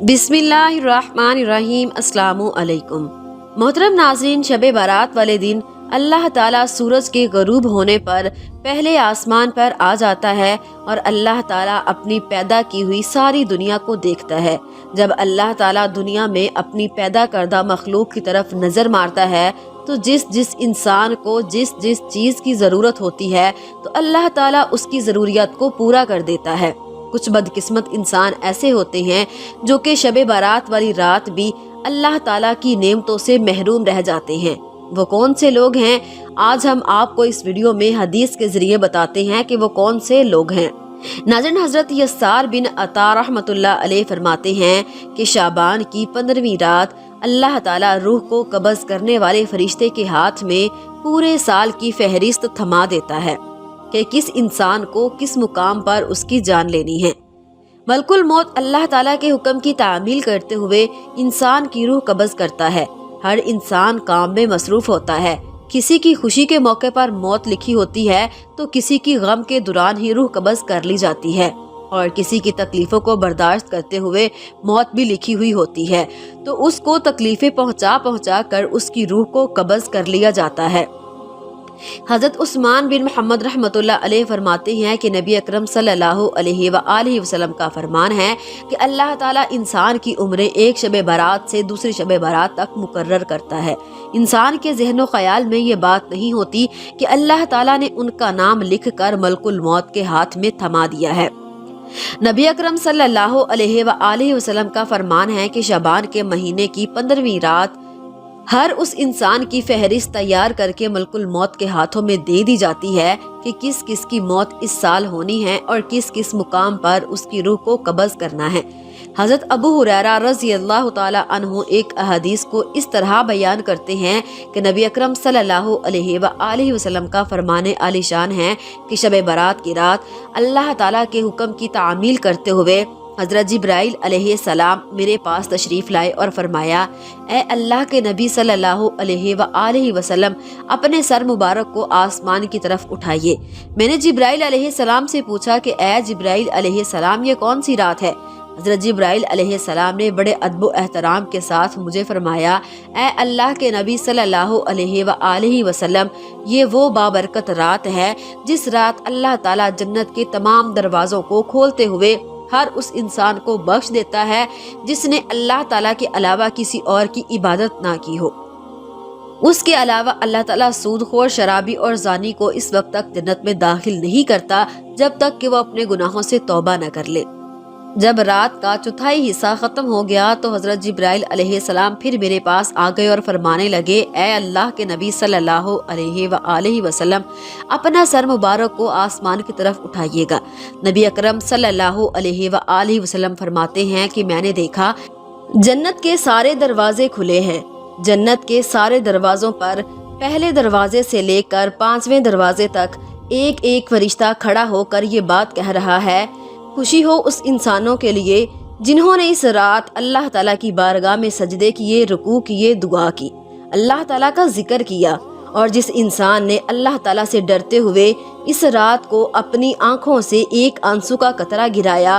बिस्मिल्लाहिर्रहमानिर्रहीम। अस्सलामु अलैकुम। मोहतरम नाज़रीन, शब बारात वाले दिन अल्लाह ताला सूरज के गरूब होने पर पहले आसमान पर आ जाता है और अल्लाह ताला अपनी पैदा की हुई सारी दुनिया को देखता है। जब अल्लाह ताला दुनिया में अपनी पैदा करदा मखलूक की तरफ नज़र मारता है तो जिस जिस इंसान को जिस जिस चीज़ की ज़रूरत होती है तो अल्लाह ताला उसकी ज़रूरियत को पूरा कर देता है। कुछ बदकिस्मत इंसान ऐसे होते हैं जो कि शब बारात वाली रात भी अल्लाह ताला की नेमतों से महरूम रह जाते हैं। वो कौन से लोग हैं, आज हम आपको इस वीडियो में हदीस के जरिए बताते हैं कि वो कौन से लोग हैं। नाज़रीन, हजरत यस्सार बिन अता रहमतुल्लाह अलैह फरमाते हैं कि शाबान की 15वीं रात अल्लाह ताला रूह को कब्ज़ करने वाले फरिश्ते के हाथ में पूरे साल की फहरिस्त थमा देता है कि किस इंसान को किस मुकाम पर उसकी जान लेनी है। मलकुल मौत अल्लाह ताला के हुक्म की तामील करते हुए इंसान की रूह कब्ज़ करता है। हर इंसान काम में मसरूफ होता है। किसी की खुशी के मौके पर मौत लिखी होती है तो किसी की गम के दौरान ही रूह कब्ज़ कर ली जाती है और किसी की तकलीफ़ों को बर्दाश्त करते हुए मौत भी लिखी हुई होती है तो उसको तकलीफ़ें पहुँचा कर उसकी रूह को कब्ज़ कर लिया जाता है। हज़रत उस्मान बिन मोहम्मद रहमतुल्लाह अलैह फरमाते हैं कि नबी अकरम सल्लल्लाहु अलैहि वसल्लम का फरमान है कि अल्लाह ताला इंसान की उम्रें एक शब बारात से दूसरी शब बारात तक मुकर्रर करता है। इंसान के ज़हन ख्याल में ये बात नहीं होती कि अल्लाह ताला ने उनका नाम लिख कर मलकुल मौत के हाथ में थमा दिया है। नबी अकरम सल्लल्लाहु अलैहि वसल्लम का फरमान है कि शाबान के महीने की 15वीं रात हर उस इंसान की फहरिस्त तैयार करके मलकुल मौत के हाथों में दे दी जाती है कि किस किस की मौत इस साल होनी है और किस किस मुकाम पर उसकी रूह को कब्ज़ करना है। हज़रत अबू हुरैरा रज़ी अल्लाह ताला अन्हु एक अहदीस को इस तरह बयान करते हैं कि नबी अकरम सल्लल्लाहु अलैहि वसल्लम का फरमाने आलीशान है कि शब बारात की रात अल्लाह ताला के हुक्म की तामील करते हुए हज़रत जिब्राइल अलैहिस्सलाम मेरे पास तशरीफ़ लाए और फरमाया, ए अल्लाह के नबी सल्लल्लाहु अलैहि वसल्लम, अपने सर मुबारक को आसमान की तरफ उठाइए। मैंने जिब्राइल अलैहिस्सलाम से पूछा कि ए जिब्राइल अलैहिस्सलाम, ये कौन सी रात है? हज़रत जिब्राइल अलैहिस्सलाम ने बड़े अदब एहतराम के साथ मुझे फरमाया, ए अल्लाह के नबी सल्लल्लाहु अलैहि वसल्लम, ये वो बाबरकत रात है जिस रात अल्लाह ताला जन्नत के तमाम दरवाज़ों को खोलते हुए हर उस इंसान को बख्श देता है जिसने अल्लाह ताला के अलावा किसी और की इबादत ना की हो। उसके अलावा अल्लाह ताला सूदखोर, शराबी और जानी को इस वक्त तक जन्नत में दाखिल नहीं करता जब तक कि वो अपने गुनाहों से तौबा न कर ले। जब रात का चौथाई हिस्सा खत्म हो गया तो हज़रत जिब्राइल अलैहिस्सलाम फिर मेरे पास आ गए और फरमाने लगे, ए अल्लाह के नबी सल्लल्लाहु अलैहि वसल्लम, अपना सर मुबारक को आसमान की तरफ उठाइएगा। नबी अकरम सल्लल्लाहु अलैहि वसल्लम फरमाते हैं कि मैंने देखा जन्नत के सारे दरवाजे खुले हैं। जन्नत के सारे दरवाज़ों पर पहले दरवाजे से लेकर 5वें दरवाजे तक एक एक फरिश्ता खड़ा होकर ये बात कह रहा है, खुशी हो उस इंसानों के लिए जिन्होंने इस रात अल्लाह ताला की बारगाह में सजदे किए, रुकू किए, दुआ की, अल्लाह ताला का जिक्र किया, और जिस इंसान ने अल्लाह ताला से डरते हुए इस रात को अपनी आंखों से एक आंसू का कतरा गिराया,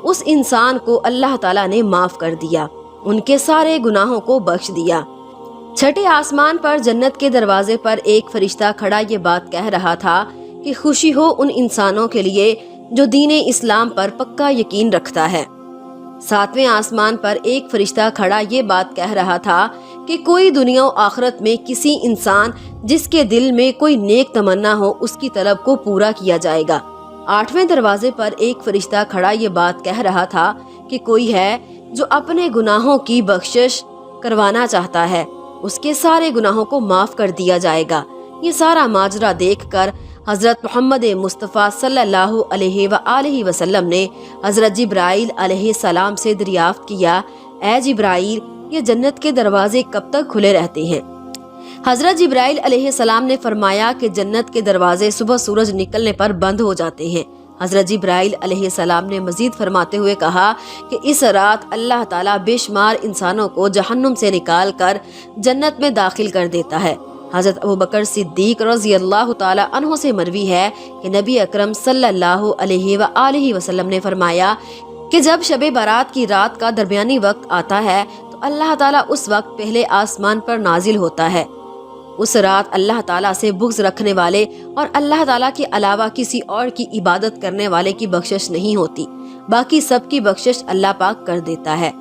उस इंसान को अल्लाह ताला ने माफ़ कर दिया, उनके सारे गुनाहों को बख्श दिया। छठे आसमान पर जन्नत के दरवाजे पर एक फरिश्ता खड़ा ये बात कह रहा था कि खुशी हो उन इंसानों के लिए जो दीन इस्लाम पर पक्का यकीन रखता है। 7वें आसमान पर एक फरिश्ता खड़ा ये बात कह रहा था कि कोई दुनिया और आखिरत में किसी इंसान जिसके दिल में कोई नेक तमन्ना हो उसकी तलब को पूरा किया जाएगा। 8वें दरवाजे पर एक फरिश्ता खड़ा ये बात कह रहा था कि कोई है जो अपने गुनाहों की बख्शिश करवाना चाहता है, उसके सारे गुनाहों को माफ़ कर दिया जाएगा। ये सारा माजरा देखकर हज़रत मोहम्मद मुस्तफ़ा सल्लल्लाहु अलैहि वसल्लम ने हज़रत जिब्राइल अलैहिस्सलाम से दरियाफ्त किया, ए जिब्राइल, ये जन्नत के दरवाजे कब तक खुले रहते हैं? हज़रत जिब्राइल अलैहिस्सलाम ने फरमाया कि जन्नत के दरवाजे सुबह सूरज निकलने पर बंद हो जाते हैं। हज़रत जिब्राइल अलैहिस्सलाम ने मज़ीद फरमाते हुए कहा कि इस रात अल्लाह ताला बेशुमार इंसानों को जहन्नुम से निकाल कर जन्नत में दाखिल कर देता है। हज़रत अबू बकर सिद्दीक रज़ी अल्लाह ताला अन्हु से मरवी है कि नबी अकरम सल्लल्लाहु अलैहि वसल्लम ने फरमाया کہ جب شب برات کی رات کا درمیانی وقت آتا ہے تو اللہ تعالیٰ اس وقت پہلے آسمان پر نازل ہوتا ہے۔ اس رات اللہ تعالیٰ سے بغض رکھنے والے اور اللہ تعالیٰ کے علاوہ کسی اور کی عبادت کرنے والے کی بخشش نہیں ہوتی، باقی سب کی بخشش اللہ پاک کر دیتا ہے۔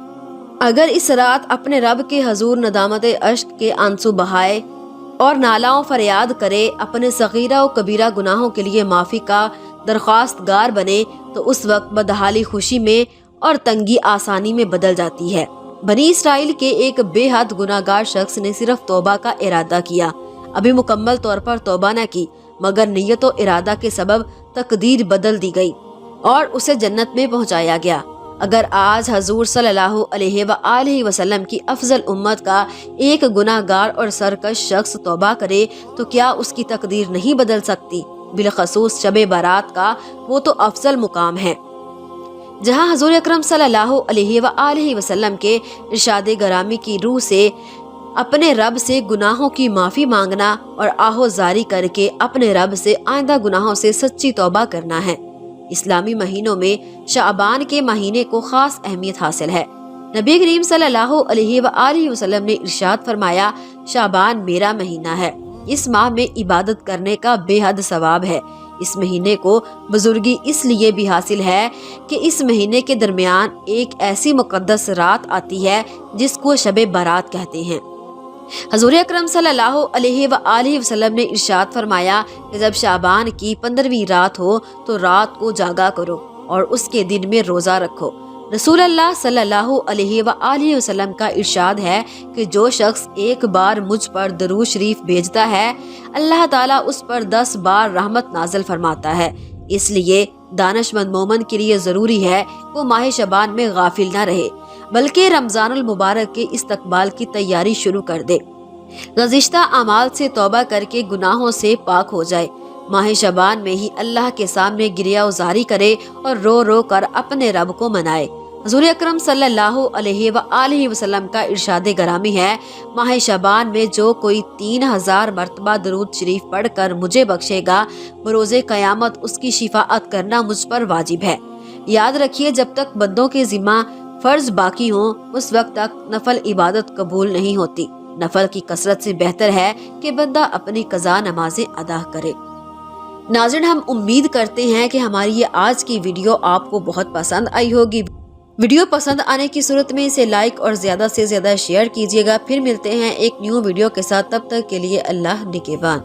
اگر اس رات اپنے رب کے حضور ندامت اشک کے آنسو بہائے اور نالاؤں فریاد کرے، اپنے صغیرہ و کبیرہ گناہوں کے لیے معافی کا درخواست گار بنے، تو اس وقت بدحالی خوشی میں اور تنگی آسانی میں بدل جاتی ہے۔ بنی اسرائیل کے ایک بے حد گناہ گار شخص نے صرف توبہ کا ارادہ کیا، ابھی مکمل طور پر توبہ نہ کی، مگر نیت و ارادہ کے سبب تقدیر بدل دی گئی اور اسے جنت میں پہنچایا گیا۔ اگر آج حضور صلی اللہ علیہ وآلہ وسلم کی افضل امت کا ایک گناہ گار اور سرکش شخص توبہ کرے تو کیا اس کی تقدیر نہیں بدل سکتی؟ بالخصوص شب برات کا وہ تو افضل مقام ہے، جہاں حضور اکرم صلی اللہ علیہ وآلہ وسلم کے ارشاد گرامی کی روح سے اپنے رب سے گناہوں کی معافی مانگنا اور آہو زاری کر کے اپنے رب سے آئندہ گناہوں سے سچی توبہ کرنا ہے۔ اسلامی مہینوں میں شعبان کے مہینے کو خاص اہمیت حاصل ہے۔ نبی کریم صلی اللہ علیہ وآلہ وسلم نے ارشاد فرمایا، شعبان میرا مہینہ ہے، اس ماہ میں عبادت کرنے کا بے حد ثواب ہے۔ اس مہینے کو بزرگی اس لیے بھی حاصل ہے کہ اس مہینے کے درمیان ایک ایسی مقدس رات آتی ہے جس کو شب برات کہتے ہیں۔ حضور اکرم صلی اللہ علیہ وآلہ وسلم نے ارشاد فرمایا کہ جب شعبان کی 15ویں رات ہو تو رات کو جاگا کرو اور اس کے دن میں روزہ رکھو۔ رسول اللہ صلی اللہ علیہ وآلہ وسلم کا ارشاد ہے کہ جو شخص ایک بار مجھ پر درود شریف بھیجتا ہے، اللہ تعالیٰ اس پر 10 بار رحمت نازل فرماتا ہے۔ اس لیے دانش مند مومن کے لیے ضروری ہے وہ ماہ شعبان میں غافل نہ رہے، بلکہ رمضان المبارک کے استقبال کی تیاری شروع کر دے، گزشتہ اعمال سے توبہ کر کے گناہوں سے پاک ہو جائے، ماہ شعبان میں ہی اللہ کے سامنے گریہ وزاری کرے اور رو رو کر اپنے رب کو منائے۔ حضور اکرم صلی اللہ علیہ وآلہ وسلم کا ارشاد گرامی ہے، ماہ شعبان میں جو کوئی 3000 مرتبہ درود شریف پڑھ کر مجھے بخشے گا، بروز قیامت اس کی شفاعت کرنا مجھ پر واجب ہے۔ یاد رکھیے، جب تک بندوں کے ذمہ فرض باقی ہوں اس وقت تک نفل عبادت قبول نہیں ہوتی۔ نفل کی کثرت سے بہتر ہے کہ بندہ اپنی قضا نمازیں ادا کرے۔ ناظرین، ہم امید کرتے ہیں کہ ہماری یہ آج کی ویڈیو آپ کو بہت پسند آئی ہوگی۔ ویڈیو پسند آنے کی صورت میں اسے لائک اور زیادہ سے زیادہ شیئر کیجیے گا۔ پھر ملتے ہیں ایک نیو ویڈیو کے ساتھ، تب تک کے لیے اللہ نگہبان۔